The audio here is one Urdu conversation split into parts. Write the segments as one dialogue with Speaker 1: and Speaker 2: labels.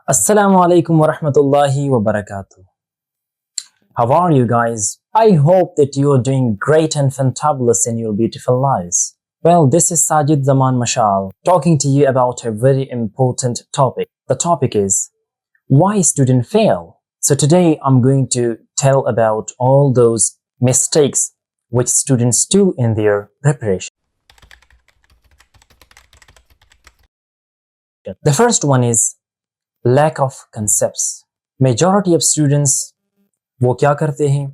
Speaker 1: Assalamu alaikum wa rahmatullahi wa barakatuh. How are you guys? I hope that you are doing great and fantabulous in your beautiful lives. Well, this is Sajid Zaman Mashal talking to you about a very important topic. The topic is why students fail. So today I'm going to tell about all those mistakes which students do in their preparation. The first one is lack of concepts. Majority of students وہ کیا کرتے ہیں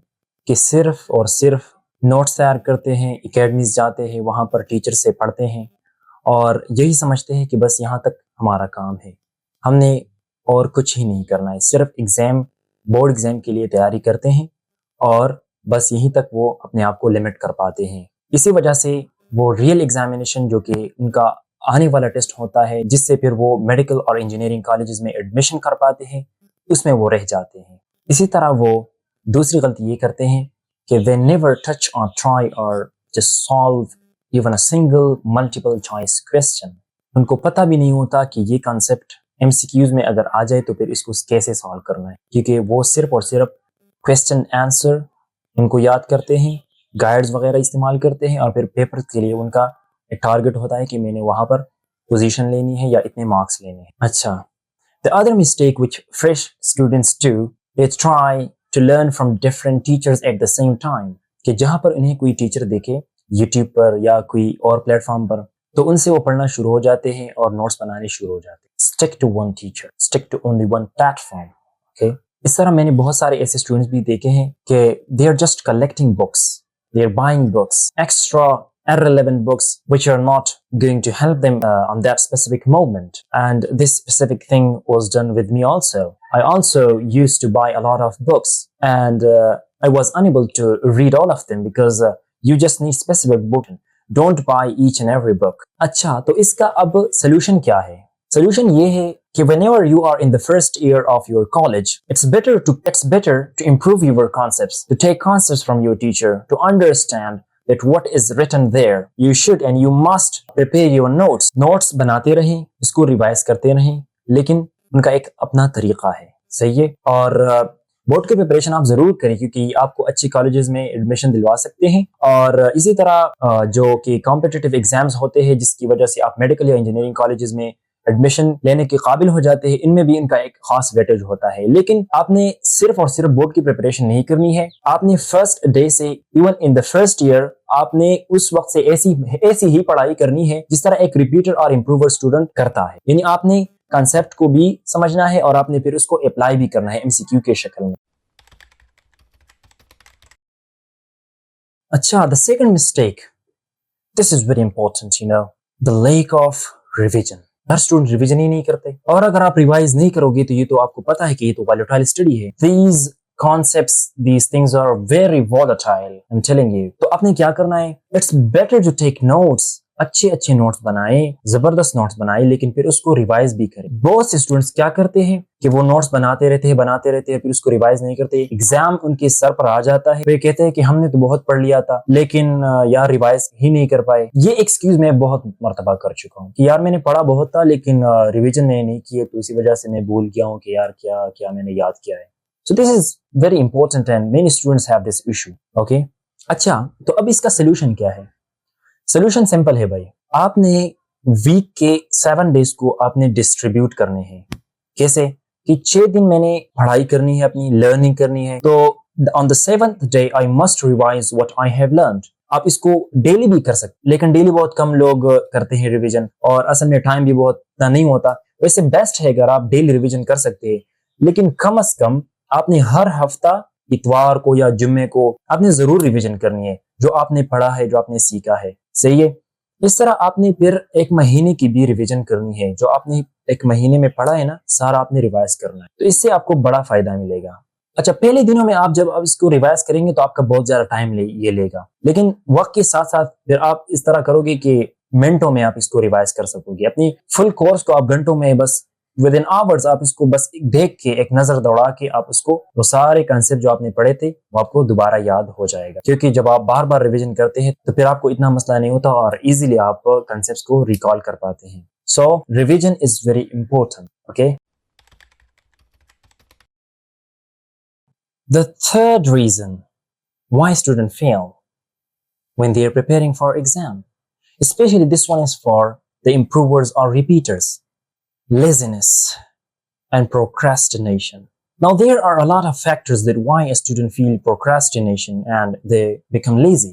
Speaker 1: کہ صرف اور صرف نوٹس تیار کرتے ہیں، اکیڈمیز جاتے ہیں، وہاں پر ٹیچر سے پڑھتے ہیں اور یہی سمجھتے ہیں کہ بس یہاں تک ہمارا کام ہے، ہم نے اور کچھ ہی نہیں کرنا ہے، صرف بورڈ ایگزام کے لیے تیاری کرتے ہیں اور بس یہیں تک وہ اپنے آپ کو لمٹ کر پاتے ہیں۔ اسی وجہ سے وہ ریئل ایگزامینیشن جو کہ ان کا آنے والا ٹیسٹ ہوتا ہے جس سے پھر وہ میڈیکل اور انجینئرنگ کالجز میں ایڈمیشن کر پاتے ہیں، اس میں وہ رہ جاتے ہیں۔ اسی طرح وہ دوسری غلطی یہ کرتے ہیں کہ they never touch or try or just solve even a single multiple choice question۔ ان کو پتہ بھی نہیں ہوتا کہ یہ کانسیپٹ ایم سی کیوز میں اگر آ جائے تو پھر اس کو کیسے سالو کرنا ہے، کیونکہ وہ صرف اور صرف کویسچن آنسر ان کو یاد کرتے ہیں، گائیڈز وغیرہ استعمال کرتے ہیں اور پھر پیپر کے لیے ان کا ایک ٹارگٹ ہوتا ہے کہ میں نے وہاں پر پوزیشن لینی ہے یا اتنے مارکس لینے ہیں۔ اچھا، the other mistake which fresh students do, they try to learn from different teachers at the same time، کہ جہاں پر انہیں کوئی ٹیچر دیکھے یوٹیوب پر یا کوئی اور پلیٹ فارم پر تو ان سے وہ پڑھنا شروع ہو جاتے ہیں اور نوٹس بنانے شروع ہو جاتے ہیں۔ stick to one teacher, stick to only one platform، okay؟ اس طرح میں نے بہت سارے ایسے اسٹوڈنٹس بھی دیکھے ہیں کہ they are just collecting books, they are buying books, extra irrelevant books which are not going to help them on that specific moment, and this specific thing was done with me also. I also used to buy a lot of books and I was unable to read all of them because you just need specific book. Don't buy each and every book. اچھا، تو اس کا اب سلوشن کیا ہے؟ سلوشن یہ ہے کہ whenever you are in the first year of your college, it's better to improve your concepts, to take concepts from your teacher, to understand that what is written there. You should and you must prepare your notes. Notes بناتے رہیں، اس کو ریوائز کرتے رہیں، لیکن ان کا ایک اپنا طریقہ ہے، صحیح ہے؟ اور بورڈ کی پریپریشن آپ ضرور کریں کیونکہ آپ کو اچھی کالجز میں ایڈمیشن دلوا سکتے ہیں، اور اسی طرح جو کہ کمپٹیٹیو ایگزامز ہوتے ہیں جس کی وجہ سے آپ میڈیکل یا انجینئرنگ کالجز میں ایڈمیشن لینے کے قابل ہو جاتے ہیں، ان میں بھی ان کا ایک خاص ویٹیج ہوتا ہے۔ لیکن آپ نے صرف اور صرف بورڈ کی پریپریشن نہیں کرنی ہے، آپ نے فرسٹ ڈے سے even in the first year آپ نے اس وقت سے ایسی ہی پڑھائی کرنی ہے جس طرح ایک ریپیٹر اور امپروور اسٹوڈنٹ کرتا ہے، یعنی آپ نے کانسیپٹ کو بھی سمجھنا ہے اور آپ نے پھر اس کو اپلائی بھی کرنا ہے ایم سی کیو کے شکل میں۔ اچھا، the second mistake, this is very important, the lack of revision۔ ہر اسٹوڈنٹ ریویژن ہی نہیں کرتے، اور اگر آپ ریوائز نہیں کرو گے تو یہ تو آپ کو پتا ہے کہ یہ تو volatile اسٹڈی ہے۔ These concepts, these things are very volatile, I'm telling you۔ تو آپ نے کیا کرنا ہے؟ It's better to take notes، اچھے نوٹس بنائیں، زبردست نوٹس بنائیں، لیکن پھر اس کو ریوائز بھی کریں۔ بہت سے اسٹوڈنٹس کیا کرتے ہیں کہ وہ نوٹس بناتے رہتے ہیں پھر اس کو ریوائز نہیں کرتے، ایگزام ان کے سر پر آ جاتا ہے، پھر کہتے ہیں کہ ہم نے تو بہت پڑھ لیا تھا لیکن یار ریوائز ہی نہیں کر پائے۔ یہ ایکسکیوز میں بہت مرتبہ کر چکا ہوں کہ یار میں نے پڑھا بہت تھا لیکن ریویژن میں نہیں کیا، تو اسی وجہ سے میں بھول گیا ہوں کہ یار کیا میں نے یاد کیا ہے۔ So this is very important and many students have this issue، okay؟ اچھا، تو اب اس کا سلوشن کیا ہے؟ سلوشن سمپل ہے بھائی، آپ نے ویک کے 7 ڈیز کو آپ نے ڈسٹریبیوٹ کرنے ہیں۔ کیسے؟ کہ 6 دن میں نے پڑھائی کرنی ہے، اپنی لرننگ کرنی ہے، تو on the 7th day I must revise what I have learned۔ آپ اس کو ڈیلی بھی کر سکتے، لیکن ڈیلی بہت کم لوگ کرتے ہیں ریویژن، اور اصل میں ٹائم بھی بہت نہیں ہوتا۔ ویسے بیسٹ ہے اگر آپ ڈیلی ریویژن کر سکتے ہیں، لیکن کم از کم آپ نے ہر ہفتہ اتوار کو یا جمعے کو آپ نے ضرور ریویژن کرنی ہے جو آپ نے پڑھا ہے، جو آپ نے سیکھا ہے، صحیح ہے؟ اس طرح آپ نے پھر 1 مہینے کی بھی ریویژن کرنی ہے، جو آپ نے 1 مہینے میں پڑھا ہے نا، سارا آپ نے ریوائز کرنا ہے، تو اس سے آپ کو بڑا فائدہ ملے گا۔ اچھا، پہلے دنوں میں آپ جب اس کو ریوائز کریں گے تو آپ کا بہت زیادہ ٹائم یہ لے گا، لیکن وقت کے ساتھ ساتھ پھر آپ اس طرح کرو گے کہ منٹوں میں آپ اس کو ریوائز کر سکو گے۔ اپنی فل کورس کو آپ گھنٹوں میں بس within hours آپ اس کو بس دیکھ کے ایک نظر دوڑا کے آپ اس کو وہ سارے کنسپٹ جو آپ نے پڑھے تھے وہ آپ کو دوبارہ یاد ہو جائے گا، کیونکہ جب آپ بار بار ریویژن کرتے ہیں تو پھر آپ کو اتنا مسئلہ نہیں ہوتا اور ایزیلی آپ کنسپٹس کو ریکال کر پاتے ہیں۔ So revision is very important, okay؟ The third reason why students fail when they are preparing for exam, especially this one is for the improvers or repeaters: laziness and procrastination. Now there are a lot of factors that why a student feel procrastination and they become lazy.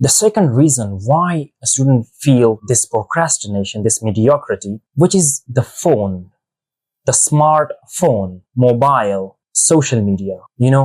Speaker 1: The second reason why a student feel this procrastination, this mediocrity, which is the phone, the smartphone, mobile, social media. You know,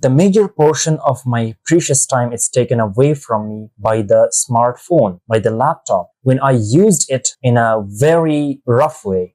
Speaker 1: The major portion of my precious time is taken away from me by the smartphone, by the laptop, when I used it in a very rough way.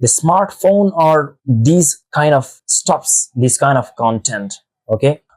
Speaker 1: the smartphone, or these kind of stuffs, this kind of content. Okay,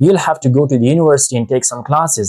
Speaker 1: you'll have to go to the university and take some classes.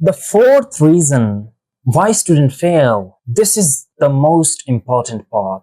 Speaker 1: The fourth reason why students fail, this is the most important part,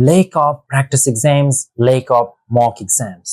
Speaker 1: Lack of practice exams, lack of mock exams.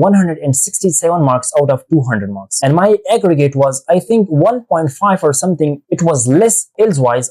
Speaker 1: 167 marks out of 200 marks, and my aggregate was I think 1.5 or something. It was less elsewise.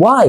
Speaker 1: why?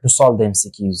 Speaker 1: to solve the MCQs.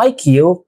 Speaker 1: IQ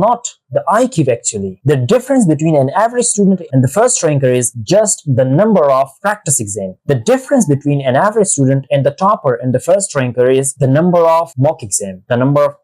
Speaker 1: not the IQ actually. The difference between an average student and the first ranker is just the number of practice exam. The difference between an average student and the topper and the first ranker is the number of mock exam, the number of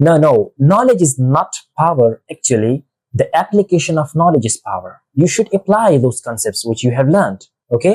Speaker 1: No, knowledge is not power. Actually, the application of knowledge is power. You should apply those concepts which you have learned. Okay?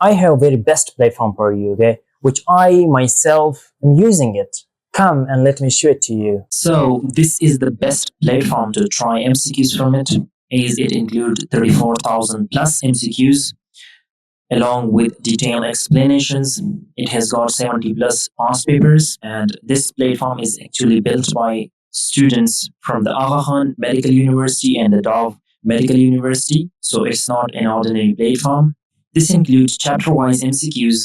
Speaker 1: I have a very best platform for you, okay? Which I myself am using it. Come and let me show it to you. So this is the best platform to try MCQs from it, as it includes 34,000 plus MCQs along with detailed explanations. It has got 70 plus past papers, and this platform is actually built by students from the Aga Khan Medical University and the Dove Medical University. So it's not an ordinary platform. This includes chapter-wise MCQs.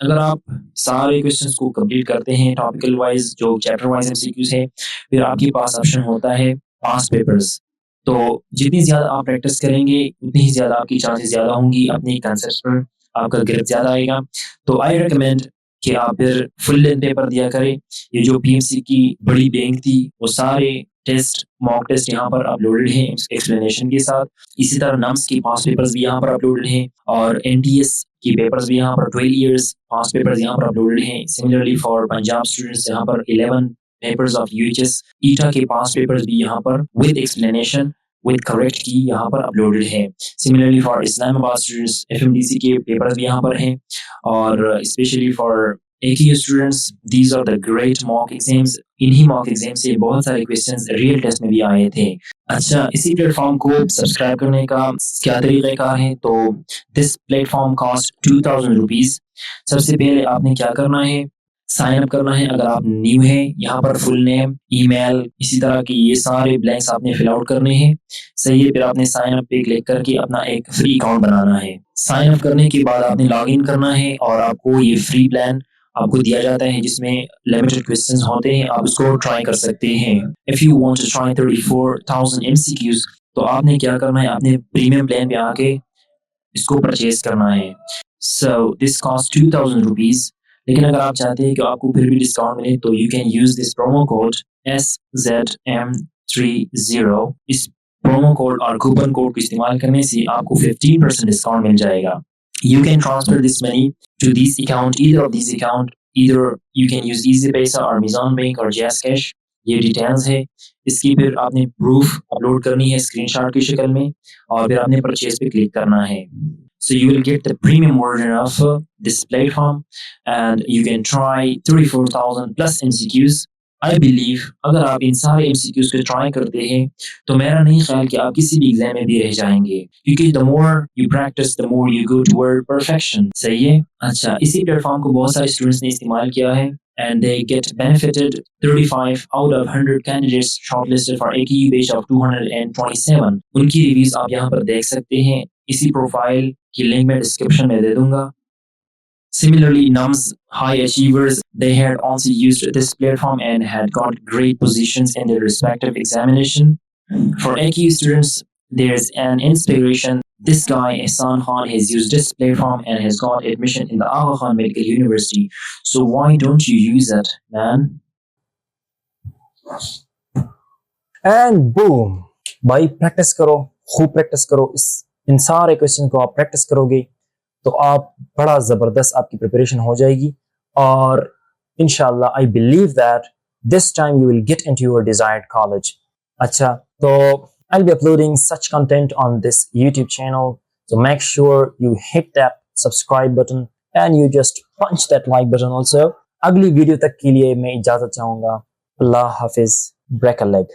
Speaker 1: اگر آپ سارے کوشچنس کو کمپلیٹ کرتے ہیں ٹاپیکل وائز جو chapter wise MCQs ہے، پھر آپ کے پاس آپشن ہوتا ہے پاس پیپرز. تو جتنی زیادہ آپ پریکٹس کریں گے اتنی ہی زیادہ آپ کی چانسز زیادہ ہوں گی اپنے کنسیپٹس پر، آپ کا گرپ زیادہ آئے گا. تو آئی ریکمینڈ کہ آپ پھر فل لینتھ پیپر دیا کریں. یہ جو پی ایم سی کی بڑی بینک تھی وہ سارے ٹیسٹ موک ٹیسٹ یہاں پر اپلوڈڈ ہیں ایکسپلینیشن کے ساتھ. اسی طرح نمس کی پاس پیپرز بھی یہاں پر اپلوڈڈ ہیں، اور این ٹی ایس کی پیپرز بھی یہاں پر 12 ایئرس پاس پیپرز یہاں پر اپلوڈڈ ہیں. سملرلی فار پنجاب اسٹوڈنٹس یہاں پر 11 papers of U H S ETEA کے پاس پیپرز بھی یہاں پر ود ایکسپلینیشن ود کریکٹ کی یہاں پر اپلوڈڈ ہیں. Similarly for Islamabad students F M D C کے پیپرز بھی یہاں پر ہیں، اور especially for A K students these are the great mock exams. انہی ماک ایگزام سے بہت سارے کویسچنز ریئل ٹیسٹ میں بھی آئے تھے. اچھا، اسی پلیٹ فارم کو سبسکرائب کرنے کا کیا طریقہ کار ہے؟ تو دس پلیٹ فارم کاسٹ 2000 روپیز. سب سے پہلے آپ نے کیا کرنا ہے، سائن اپ کرنا ہے. اگر آپ نیو ہیں یہاں پر فل نیم، ای میل، اسی طرح کی یہ سارے بلینکس آپ نے فل آؤٹ کرنے ہیں. صحیح ہے، پھر آپ نے سائن اپ پہ کلک کر کے اپنا ایک فری اکاؤنٹ بنانا ہے. سائن اپ کرنے کے بعد آپ نے لاگ ان کرنا ہے، اور آپ کو یہ فری پلان آپ کو دیا جاتا ہے جس میں لمیٹڈ کویسچنز ہوتے ہیں، آپ اس کو ٹرائی کر سکتے ہیں. If you want to try 34,000 MCQs تو آپ نے کیا کرنا ہے، آپ نے پریمیم پلان پہ آ کے اس کو پرچیز کرنا ہے. سو دس کاسٹ 2000 روپیز. لیکن اگر آپ چاہتے ہیں کہ آپ کو پھر بھی ڈسکاؤنٹ ملے تو you can use this promo code SZM30. اس پرومو کوڈ اور کوپن کوڈ کو استعمال کرنے سے آپ کو 15% ڈسکاؤنٹ مل جائے گا. You can transfer this money to this account, either of these account. Either you can use Easy Paisa or Amazon Bank or Jazz Cash. یہ ڈیٹیلز ہے. اس کی پھر آپ نے پروف اپلوڈ کرنی ہے اسکرین شاٹ کی شکل میں، اور پھر آپ نے پرچیز پہ کلک کرنا ہے. So you will get the premium version of this platform, and you can try 34,000 plus MCQs. I believe اگر آپ ان سارے MCQs کو ٹرائی کرتے ہیں تو میرا نہیں خیال کہ آپ کسی بھی ایگزام میں بھی رہ جائیں گے، کیونکہ the more you practice the more you go toward perfection. صحیح ہے. اچھا، اسی پلیٹ فارم کو بہت سارے اسٹوڈنٹس نے استعمال کیا ہے and they get benefited. 35 out of 100 candidates shortlisted for AKU batch of 227. ان کی ریویوز آپ یہاں پر دیکھ سکتے ہیں. اسی پروفائل کی لنک میں ڈسکرپشن میں دے دوں گا. Similarly, NUMS high achievers, they had also used this platform and had got great positions in their respective examination. For AKU students, there's an inspiration. This guy, Ehsan Khan, has used this platform and has got admission in the Aga Khan Medical University. So why don't you use it, man? And boom! بھائی پریکٹس کرو، خوب پریکٹس کرو. ان سارے کویسچن کو آپ پریکٹس کرو گے تو آپ بڑا زبردست آپ کی پریپریشن ہو جائے گی، اور انشاءاللہ I believe that this time you will get into your desired college. اچھا، تو I'll be uploading such content on this YouTube channel, so make sure you hit that subscribe button and you just punch that like button also. اگلی ویڈیو تک کے لیے میں اجازت چاہوں گا. اللہ حافظ. Break a leg.